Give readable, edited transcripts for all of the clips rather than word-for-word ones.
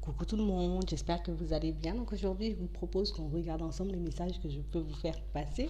Coucou tout le monde, j'espère que vous allez bien. Donc aujourd'hui, je vous propose qu'on regarde ensemble les messages que je peux vous faire passer.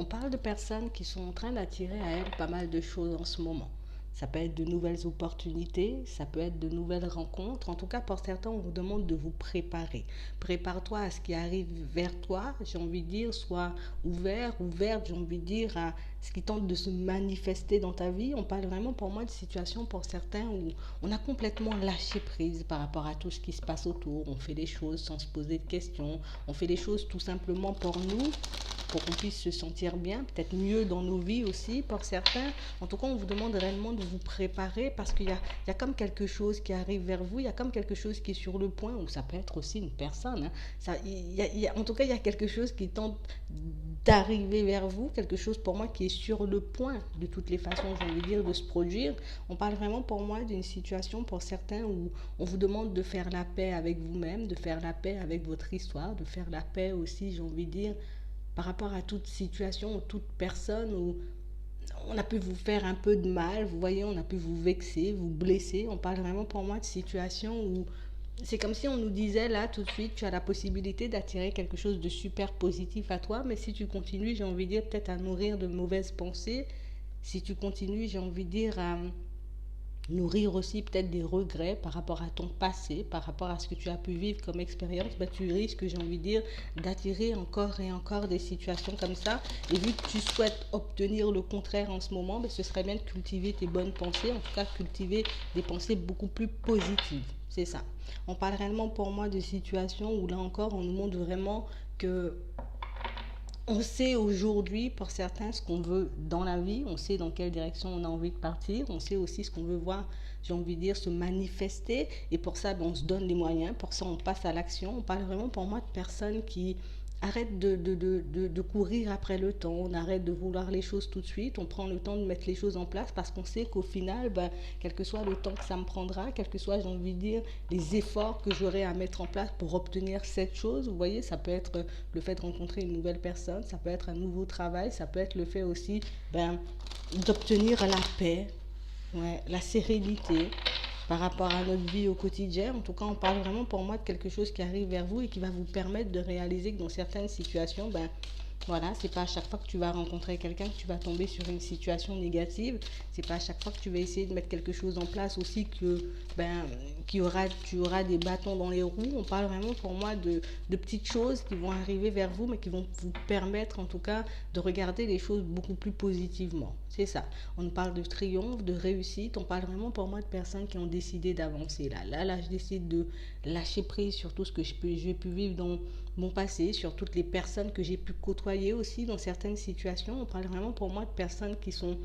On parle de personnes qui sont en train d'attirer à elles pas mal de choses en ce moment. Ça peut être de nouvelles opportunités, ça peut être de nouvelles rencontres. En tout cas, pour certains, on vous demande de vous préparer. Prépare-toi à ce qui arrive vers toi, j'ai envie de dire, sois ouvert, ouverte, j'ai envie de dire, à ce qui tente de se manifester dans ta vie. On parle vraiment pour moi de situations pour certains où on a complètement lâché prise par rapport à tout ce qui se passe autour. On fait les choses sans se poser de questions. On fait les choses tout simplement pour nous, pour qu'on puisse se sentir bien, peut-être mieux dans nos vies aussi pour certains. En tout cas, on vous demande réellement de vous préparer parce qu'il y a comme quelque chose qui arrive vers vous, il y a comme quelque chose qui est sur le point, ou ça peut être aussi une personne. Hein. En tout cas, il y a quelque chose qui tente d'arriver vers vous, quelque chose pour moi qui est sur le point, de toutes les façons, j'ai envie de dire, de se produire. On parle vraiment pour moi d'une situation pour certains où on vous demande de faire la paix avec vous-même, de faire la paix avec votre histoire, de faire la paix aussi, j'ai envie de dire, par rapport à toute situation ou toute personne où on a pu vous faire un peu de mal, vous voyez, on a pu vous vexer, vous blesser. On parle vraiment pour moi de situation où c'est comme si on nous disait là tout de suite, tu as la possibilité d'attirer quelque chose de super positif à toi, mais si tu continues, j'ai envie de dire, peut-être à nourrir de mauvaises pensées, si tu continues, j'ai envie de dire, à nourrir aussi peut-être des regrets par rapport à ton passé, par rapport à ce que tu as pu vivre comme expérience, ben, tu risques, j'ai envie de dire, d'attirer encore et encore des situations comme ça. Et vu que tu souhaites obtenir le contraire en ce moment, ben, ce serait bien de cultiver tes bonnes pensées, en tout cas cultiver des pensées beaucoup plus positives. C'est ça. On parle réellement pour moi de situations où là encore, on nous montre vraiment que on sait aujourd'hui, pour certains, ce qu'on veut dans la vie. On sait dans quelle direction on a envie de partir. On sait aussi ce qu'on veut voir, j'ai envie de dire, se manifester. Et pour ça, ben, on se donne les moyens. Pour ça, on passe à l'action. On parle vraiment, pour moi, de personnes qui arrêtent de courir après le temps. On arrête de vouloir les choses tout de suite. On prend le temps de mettre les choses en place parce qu'on sait qu'au final, ben, quel que soit le temps que ça me prendra, quel que soit, j'ai envie de dire, les efforts que j'aurai à mettre en place pour obtenir cette chose, vous voyez, ça peut être le fait de rencontrer une nouvelle personne, ça peut être un nouveau travail, ça peut être le fait aussi, ben, d'obtenir la paix, ouais, la sérénité par rapport à notre vie au quotidien. En tout cas, on parle vraiment pour moi de quelque chose qui arrive vers vous et qui va vous permettre de réaliser que dans certaines situations, ben, voilà, c'est pas à chaque fois que tu vas rencontrer quelqu'un que tu vas tomber sur une situation négative. C'est pas à chaque fois que tu vas essayer de mettre quelque chose en place aussi que ben tu auras des bâtons dans les roues. On parle vraiment pour moi de petites choses qui vont arriver vers vous, mais qui vont vous permettre en tout cas de regarder les choses beaucoup plus positivement. C'est ça. On parle de triomphe, de réussite. On parle vraiment pour moi de personnes qui ont décidé d'avancer. Là, je décide de lâcher prise sur tout ce que j'ai pu vivre dans mon passé, sur toutes les personnes que j'ai pu côtoyer aussi dans certaines situations. On parle vraiment pour moi de personnes qui sont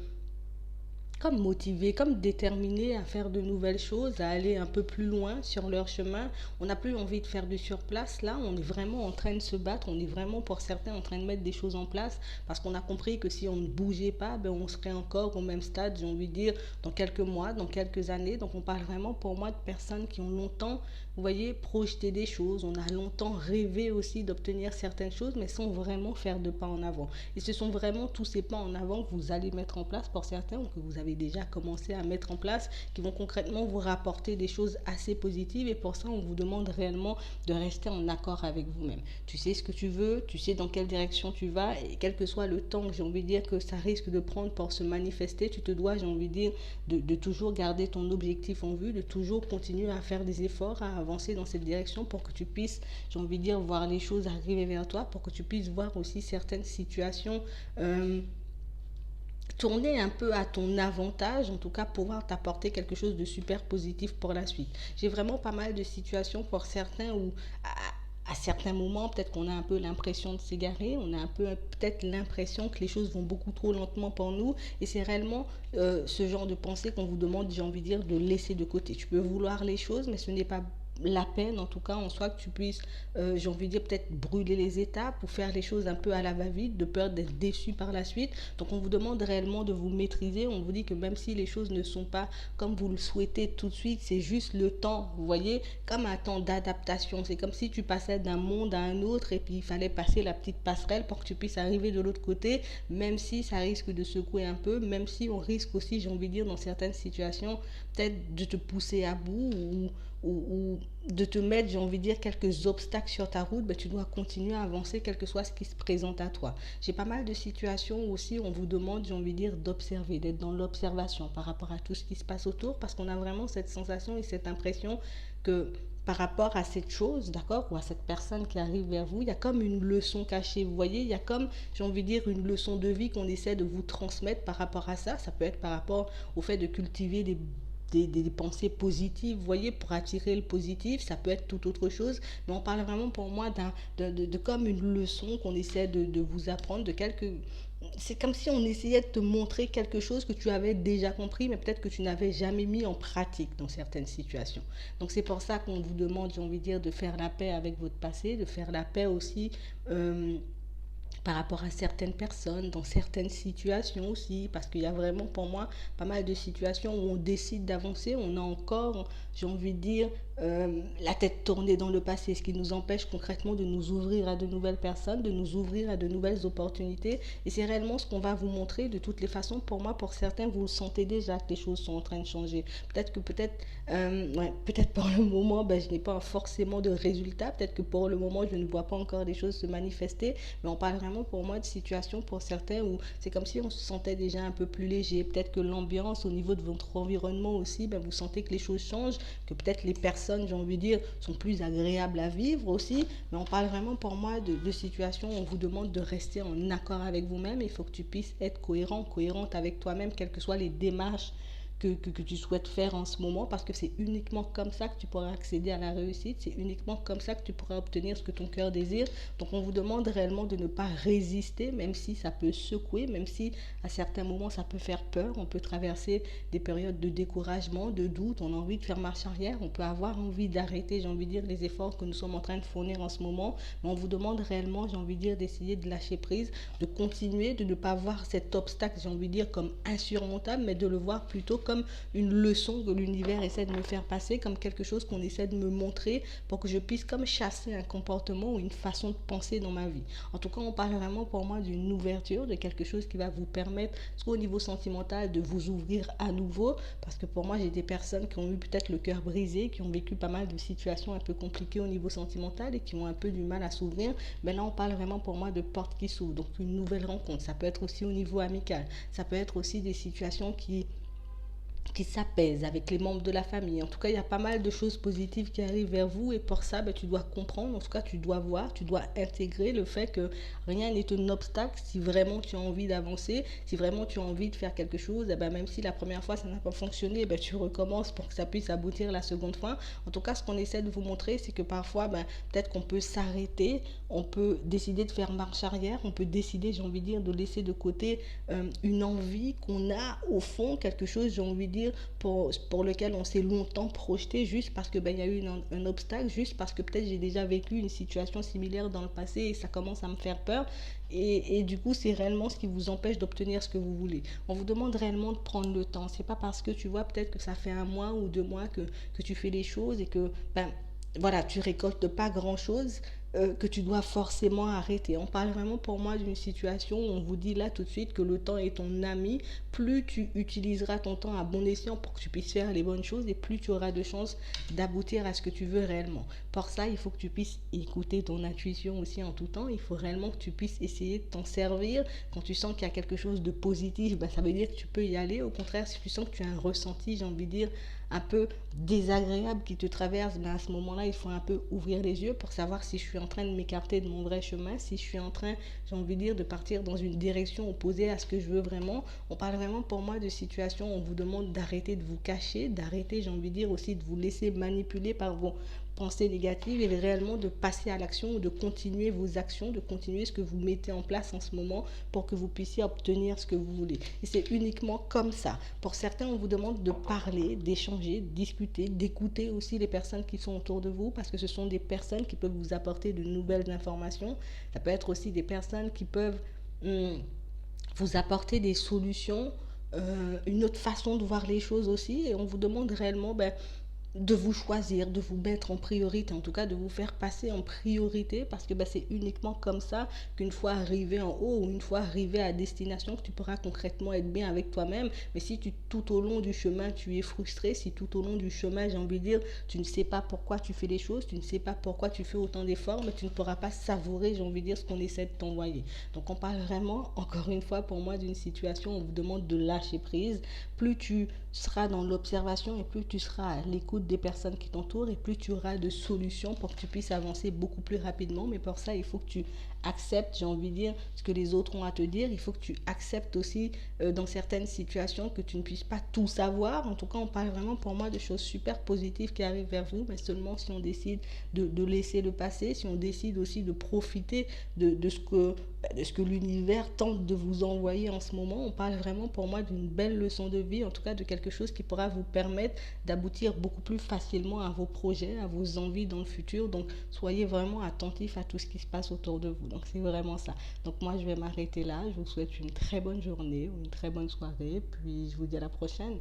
comme motivés, comme déterminés à faire de nouvelles choses, à aller un peu plus loin sur leur chemin. On n'a plus envie de faire du surplace. Là, on est vraiment en train de se battre. On est vraiment, pour certains, en train de mettre des choses en place parce qu'on a compris que si on ne bougeait pas, ben, on serait encore au même stade, j'ai envie de dire, dans quelques mois, dans quelques années. Donc, on parle vraiment pour moi de personnes qui ont longtemps, vous voyez, projeté des choses. On a longtemps rêvé aussi d'obtenir certaines choses, mais sans vraiment faire de pas en avant. Et ce sont vraiment tous ces pas en avant que vous allez mettre en place pour certains ou que vous avez déjà commencé à mettre en place qui vont concrètement vous rapporter des choses assez positives. Et pour ça, on vous demande réellement de rester en accord avec vous-même. Tu sais ce que tu veux, tu sais dans quelle direction tu vas et quel que soit le temps que j'ai envie de dire que ça risque de prendre pour se manifester, tu te dois, j'ai envie de dire, de toujours garder ton objectif en vue, de toujours continuer à faire des efforts, à avancer dans cette direction pour que tu puisses, j'ai envie de dire, voir les choses arriver vers toi, pour que tu puisses voir aussi certaines situations tourner un peu à ton avantage, en tout cas pouvoir t'apporter quelque chose de super positif pour la suite. J'ai vraiment pas mal de situations pour certains où à certains moments, peut-être qu'on a un peu l'impression de s'égarer, on a un peu peut-être l'impression que les choses vont beaucoup trop lentement pour nous. Et c'est réellement ce genre de pensée qu'on vous demande, j'ai envie de dire, de laisser de côté. Tu peux vouloir les choses, mais ce n'est pas la peine, en tout cas, en soi, que tu puisses, j'ai envie de dire, peut-être brûler les étapes ou faire les choses un peu à la va-vite, de peur d'être déçu par la suite. Donc, on vous demande réellement de vous maîtriser. On vous dit que même si les choses ne sont pas comme vous le souhaitez tout de suite, c'est juste le temps, vous voyez, comme un temps d'adaptation. C'est comme si tu passais d'un monde à un autre et puis il fallait passer la petite passerelle pour que tu puisses arriver de l'autre côté, même si ça risque de secouer un peu, même si on risque aussi, j'ai envie de dire, dans certaines situations, peut-être de te pousser à bout ou de te mettre, j'ai envie de dire, quelques obstacles sur ta route, ben, tu dois continuer à avancer, quel que soit ce qui se présente à toi. J'ai pas mal de situations aussi où on vous demande, j'ai envie de dire, d'observer, d'être dans l'observation par rapport à tout ce qui se passe autour, parce qu'on a vraiment cette sensation et cette impression que par rapport à cette chose, d'accord, ou à cette personne qui arrive vers vous, il y a comme une leçon cachée, vous voyez, il y a comme, j'ai envie de dire, une leçon de vie qu'on essaie de vous transmettre par rapport à ça. Ça peut être par rapport au fait de cultiver des pensées positives, vous voyez, pour attirer le positif, ça peut être tout autre chose, mais on parle vraiment pour moi de comme une leçon qu'on essaie de vous apprendre, de quelques... C'est comme si on essayait de te montrer quelque chose que tu avais déjà compris, mais peut-être que tu n'avais jamais mis en pratique dans certaines situations. Donc c'est pour ça qu'on vous demande, j'ai envie de dire, de faire la paix avec votre passé, de faire la paix aussi par rapport à certaines personnes, dans certaines situations aussi, parce qu'il y a vraiment pour moi pas mal de situations où on décide d'avancer, on a encore, j'ai envie de dire, la tête tournée dans le passé, ce qui nous empêche concrètement de nous ouvrir à de nouvelles personnes, de nous ouvrir à de nouvelles opportunités. Et c'est réellement ce qu'on va vous montrer de toutes les façons. Pour moi, pour certains, vous le sentez déjà que les choses sont en train de changer. Peut-être que peut-être pour le moment, ben, je n'ai pas forcément de résultats. Peut-être que pour le moment, je ne vois pas encore des choses se manifester. Mais on parle vraiment pour moi de situations pour certains où c'est comme si on se sentait déjà un peu plus léger. Peut-être que l'ambiance au niveau de votre environnement aussi, ben, vous sentez que les choses changent, que peut-être les personnes, j'ai envie de dire, sont plus agréables à vivre aussi. Mais on parle vraiment pour moi de situations où on vous demande de rester en accord avec vous-même. Il faut que tu puisses être cohérent, cohérente avec toi-même, quelles que soient les démarches que tu souhaites faire en ce moment, parce que c'est uniquement comme ça que tu pourras accéder à la réussite, c'est uniquement comme ça que tu pourras obtenir ce que ton cœur désire. Donc on vous demande réellement de ne pas résister, même si ça peut secouer, même si à certains moments ça peut faire peur, on peut traverser des périodes de découragement, de doute, on a envie de faire marche arrière, on peut avoir envie d'arrêter, j'ai envie de dire, les efforts que nous sommes en train de fournir en ce moment, mais on vous demande réellement, j'ai envie de dire, d'essayer de lâcher prise, de continuer, de ne pas voir cet obstacle, j'ai envie de dire, comme insurmontable, mais de le voir plutôt comme une leçon que l'univers essaie de me faire passer, comme quelque chose qu'on essaie de me montrer pour que je puisse comme chasser un comportement ou une façon de penser dans ma vie. En tout cas, on parle vraiment pour moi d'une ouverture, de quelque chose qui va vous permettre, soit au niveau sentimental, de vous ouvrir à nouveau, parce que pour moi, j'ai des personnes qui ont eu peut-être le cœur brisé, qui ont vécu pas mal de situations un peu compliquées au niveau sentimental et qui ont un peu du mal à s'ouvrir. Mais là, on parle vraiment pour moi de portes qui s'ouvrent, donc une nouvelle rencontre. Ça peut être aussi au niveau amical, ça peut être aussi des situations qui s'apaise avec les membres de la famille. En tout cas, il y a pas mal de choses positives qui arrivent vers vous et pour ça, ben, tu dois comprendre, en tout cas, tu dois voir, tu dois intégrer le fait que rien n'est un obstacle si vraiment tu as envie d'avancer, si vraiment tu as envie de faire quelque chose, et ben, même si la première fois ça n'a pas fonctionné, ben, tu recommences pour que ça puisse aboutir la seconde fois. En tout cas, ce qu'on essaie de vous montrer, c'est que parfois, ben, peut-être qu'on peut s'arrêter, on peut décider de faire marche arrière, on peut décider, j'ai envie de dire, de laisser de côté une envie qu'on a au fond, quelque chose, j'ai envie de dire, pour lequel on s'est longtemps projeté juste parce que ben, y a eu un obstacle, juste parce que peut-être j'ai déjà vécu une situation similaire dans le passé et ça commence à me faire peur. Et du coup, c'est réellement ce qui vous empêche d'obtenir ce que vous voulez. On vous demande réellement de prendre le temps. C'est pas parce que tu vois peut-être que ça fait 1 mois ou 2 mois que tu fais les choses et que ben, voilà, tu récoltes pas grand-chose que tu dois forcément arrêter. On parle vraiment pour moi d'une situation où on vous dit là tout de suite que le temps est ton ami. Plus tu utiliseras ton temps à bon escient pour que tu puisses faire les bonnes choses et plus tu auras de chances d'aboutir à ce que tu veux réellement. Pour ça, il faut que tu puisses écouter ton intuition aussi en tout temps. Il faut réellement que tu puisses essayer de t'en servir. Quand tu sens qu'il y a quelque chose de positif, ben, ça veut dire que tu peux y aller. Au contraire, si tu sens que tu as un ressenti, j'ai envie de dire, un peu désagréable qui te traverse, ben à ce moment-là, il faut un peu ouvrir les yeux pour savoir si je suis en train de m'écarter de mon vrai chemin, si je suis en train, j'ai envie de dire, de partir dans une direction opposée à ce que je veux vraiment. On parle vraiment pour moi de situations où on vous demande d'arrêter de vous cacher, d'arrêter, j'ai envie de dire aussi, de vous laisser manipuler pensées négatives et réellement de passer à l'action ou de continuer vos actions, de continuer ce que vous mettez en place en ce moment pour que vous puissiez obtenir ce que vous voulez. Et c'est uniquement comme ça. Pour certains, on vous demande de parler, d'échanger, de discuter, d'écouter aussi les personnes qui sont autour de vous parce que ce sont des personnes qui peuvent vous apporter de nouvelles informations. Ça peut être aussi des personnes qui peuvent vous apporter des solutions, une autre façon de voir les choses aussi. Et on vous demande réellement de vous choisir, de vous mettre en priorité, en tout cas de vous faire passer en priorité parce que c'est uniquement comme ça qu'une fois arrivé en haut ou une fois arrivé à destination que tu pourras concrètement être bien avec toi-même. Mais si tout au long du chemin tu es frustré, si tout au long du chemin j'ai envie de dire tu ne sais pas pourquoi tu fais les choses, tu ne sais pas pourquoi tu fais autant d'efforts, mais tu ne pourras pas savourer j'ai envie de dire ce qu'on essaie de t'envoyer. Donc on parle vraiment encore une fois pour moi d'une situation où on vous demande de lâcher prise. Plus tu seras dans l'observation et plus tu seras à l'écoute des personnes qui t'entourent et plus tu auras de solutions pour que tu puisses avancer beaucoup plus rapidement. Mais pour ça, il faut que tu acceptes, j'ai envie de dire, ce que les autres ont à te dire. Il faut que tu acceptes aussi dans certaines situations que tu ne puisses pas tout savoir. En tout cas, on parle vraiment pour moi de choses super positives qui arrivent vers vous, mais seulement si on décide de laisser le passé, si on décide aussi de profiter de ce que l'univers tente de vous envoyer en ce moment. On parle vraiment pour moi d'une belle leçon de vie, en tout cas de quelque chose qui pourra vous permettre d'aboutir beaucoup plus facilement à vos projets, à vos envies dans le futur. Donc soyez vraiment attentifs à tout ce qui se passe autour de vous. Donc c'est vraiment ça. Donc moi je vais m'arrêter là. Je vous souhaite une très bonne journée ou une très bonne soirée. Puis je vous dis à la prochaine.